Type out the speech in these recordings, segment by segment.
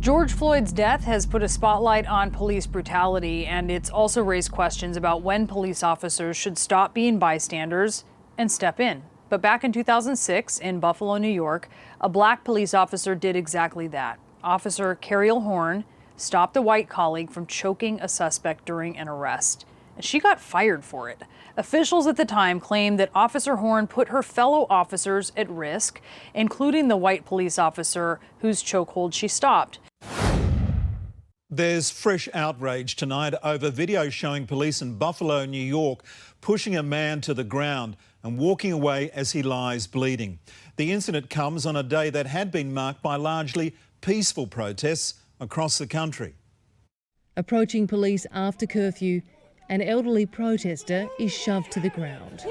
George Floyd's death has put a spotlight on police brutality, and it's also raised questions about when police officers should stop being bystanders and step in. But back in 2006 in Buffalo, New York, a black police officer did exactly that. Officer Carriel Horn stopped a white colleague from choking a suspect during an arrest, and she got fired for it. Officials at the time claimed that Officer Horn put her fellow officers at risk, including the white police officer whose chokehold she stopped. There's fresh outrage tonight over video showing police in Buffalo, New York, pushing a man to the ground and walking away as he lies bleeding. The incident comes on a day that had been marked by largely peaceful protests across the country. Approaching police after curfew, an elderly protester is shoved to the ground.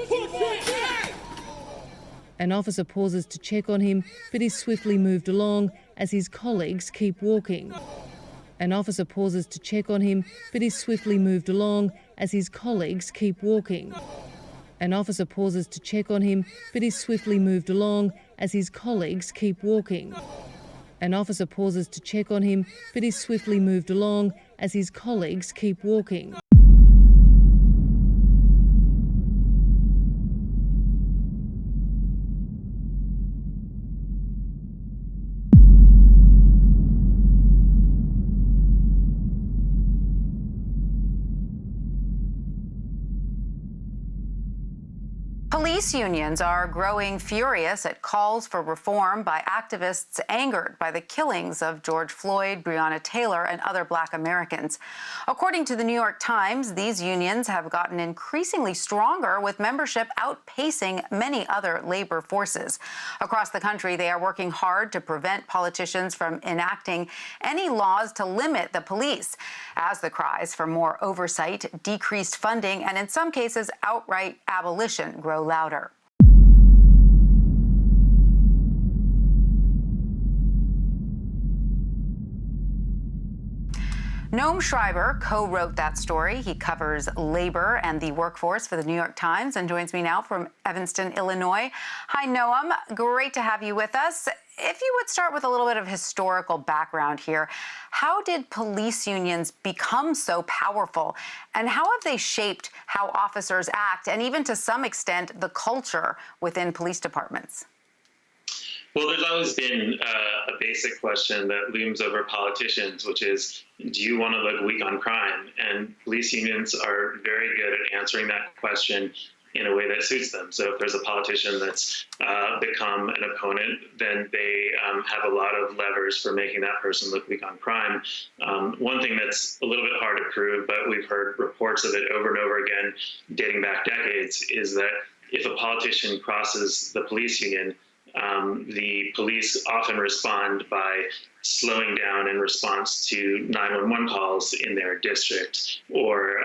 An officer pauses to check on him, but is swiftly moved along as his colleagues keep walking. An officer pauses to check on him, but is swiftly moved along as his colleagues keep walking. An officer pauses to check on him, but is swiftly moved along as his colleagues keep walking. An officer pauses to check on him, but is swiftly moved along as his colleagues keep walking. Police unions are growing furious at calls for reform by activists angered by the killings of George Floyd, Breonna Taylor, and other Black Americans. According to the New York Times, these unions have gotten increasingly stronger, with membership outpacing many other labor forces. Across the country, they are working hard to prevent politicians from enacting any laws to limit the police, as the cries for more oversight, decreased funding, and in some cases, outright abolition grow louder. Noam Schreiber co-wrote that story. He covers labor and the workforce for the New York Times and joins me now from Evanston, Illinois. Hi, Noam. Great to have you with us. If you would start with a little bit of historical background here, how did police unions become so powerful, and how have they shaped how officers act and even to some extent the culture within police departments? Well, there's always been a basic question that looms over politicians, which is, do you want to look weak on crime? And police unions are very good at answering that question in a way that suits them. So if there's a politician that's become an opponent, then they have a lot of levers for making that person look weak on crime. One thing that's a little bit hard to prove, but we've heard reports of it over and over again, dating back decades, is that if a politician crosses the police union, the police often respond by slowing down in response to 911 calls in their district, or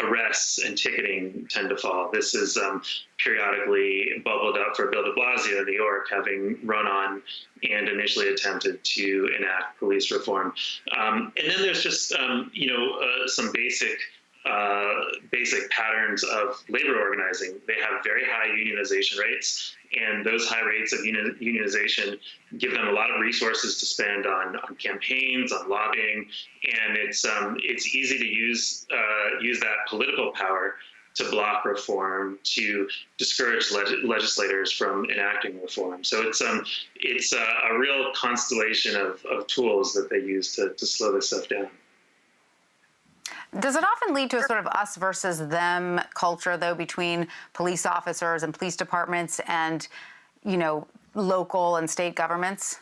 arrests and ticketing tend to fall. This is periodically bubbled up for Bill de Blasio in New York, having run on and initially attempted to enact police reform. And then there's just, some basic patterns of labor organizing. They have very high unionization rates, and those high rates of unionization give them a lot of resources to spend on campaigns, on lobbying, and it's easy to use that political power to block reform, to discourage legislators from enacting reform. So it's a real constellation of tools that they use to slow this stuff down. Does it often lead to a sort of us versus them culture, though, between police officers and police departments and, local and state governments?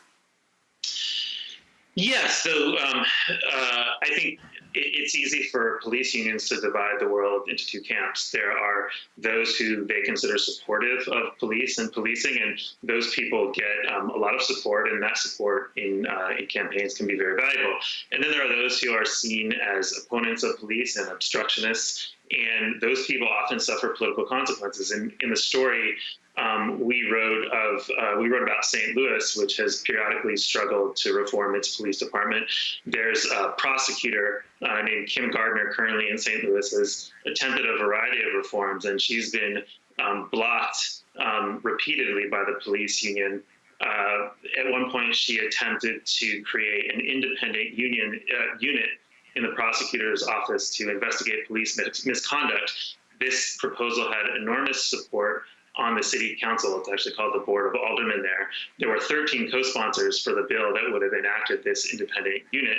Yes. So I think it's easy for police unions to divide the world into two camps. There are those who they consider supportive of police and policing, and those people get a lot of support, and that support in campaigns can be very valuable. And then there are those who are seen as opponents of police and obstructionists, and those people often suffer political consequences. In the story, we wrote about St. Louis, which has periodically struggled to reform its police department. There's a prosecutor named Kim Gardner currently in St. Louis has attempted a variety of reforms, and she's been blocked repeatedly by the police union At one point, she attempted to create an independent unit in the prosecutor's office to investigate police misconduct. This proposal had enormous support on the city council. It's actually called the Board of Aldermen there. There were 13 co-sponsors for the bill that would have enacted this independent unit.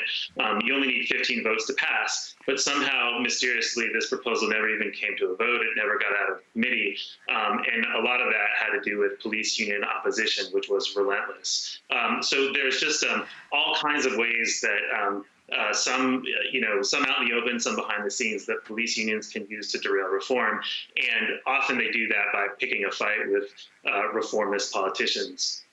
You only need 15 votes to pass, but somehow, mysteriously, this proposal never even came to a vote. It never got out of committee. And a lot of that had to do with police union opposition, which was relentless. So there's just all kinds of ways that some out in the open, some behind the scenes, that police unions can use to derail reform. And often they do that by picking a fight with reformist politicians.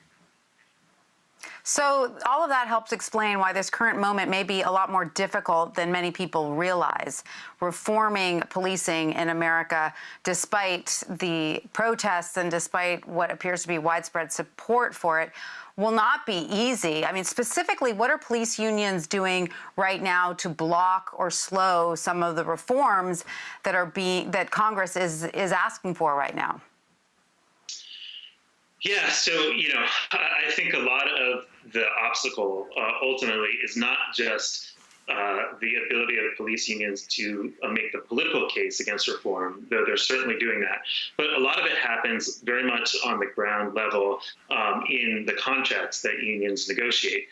So all of that helps explain why this current moment may be a lot more difficult than many people realize. Reforming policing in America, despite the protests and despite what appears to be widespread support for it, will not be easy. I mean, specifically, what are police unions doing right now to block or slow some of the reforms that Congress is asking for right now? Yeah, so, I think a lot of the obstacle ultimately is not just the ability of police unions to make the political case against reform, though they're certainly doing that. But a lot of it happens very much on the ground level in the contracts that unions negotiate.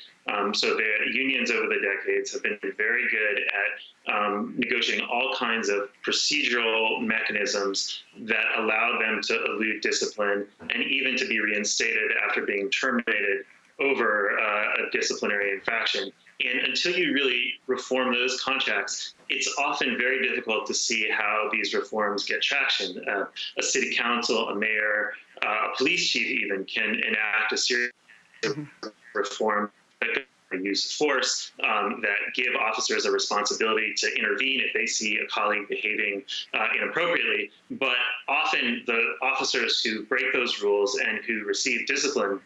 So the unions over the decades have been very good at negotiating all kinds of procedural mechanisms that allow them to elude discipline and even to be reinstated after being terminated over a disciplinary infraction. And until you really reform those contracts, it's often very difficult to see how these reforms get traction. A city council, a mayor, a police chief even can enact a series of reform that use force, that give officers a responsibility to intervene if they see a colleague behaving inappropriately. But often the officers who break those rules and who receive discipline,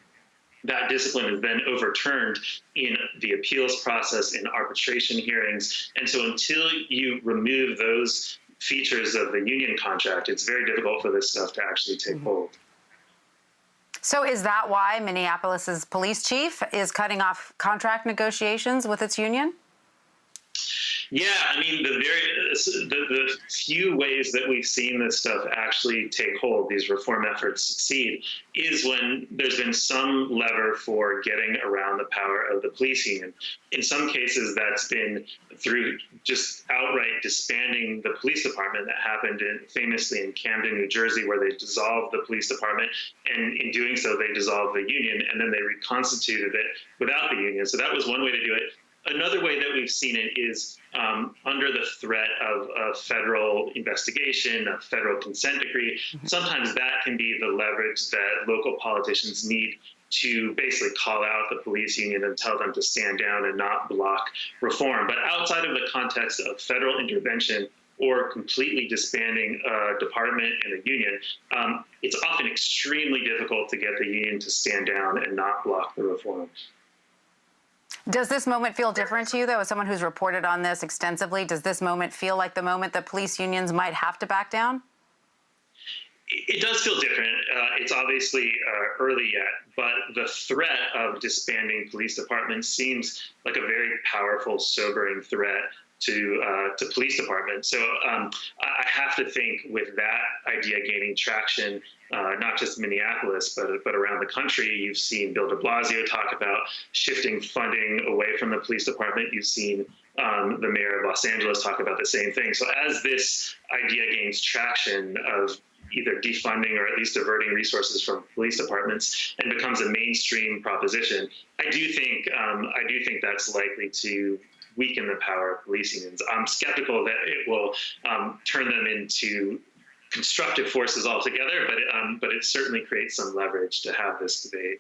that discipline is then overturned in the appeals process, in arbitration hearings. And so until you remove those features of the union contract, it's very difficult for this stuff to actually take hold. So is that why Minneapolis's police chief is cutting off contract negotiations with its union? Yeah, I mean, the few ways that we've seen this stuff actually take hold, these reform efforts succeed, is when there's been some lever for getting around the power of the police union. In some cases, that's been through just outright disbanding the police department. That happened famously in Camden, New Jersey, where they dissolved the police department, and in doing so, they dissolved the union, and then they reconstituted it without the union. So that was one way to do it. Another way that we've seen it is under the threat of a federal investigation, a federal consent decree. Sometimes that can be the leverage that local politicians need to basically call out the police union and tell them to stand down and not block reform. But outside of the context of federal intervention or completely disbanding a department and a union, it's often extremely difficult to get the union to stand down and not block the reform. Does this moment feel different to you, though, as someone who's reported on this extensively? Does this moment feel like the moment that police unions might have to back down? It does feel different. It's obviously early yet, but the threat of disbanding police departments seems like a very powerful, sobering threat to police departments. So I have to think with that idea gaining traction, not just in Minneapolis, but around the country. You've seen Bill de Blasio talk about shifting funding away from the police department. You've seen the mayor of Los Angeles talk about the same thing. So as this idea gains traction of either defunding or at least diverting resources from police departments and becomes a mainstream proposition, I do think that's likely to weaken the power of police unions. I'm skeptical that it will turn them into constructive forces altogether, but it certainly creates some leverage to have this debate.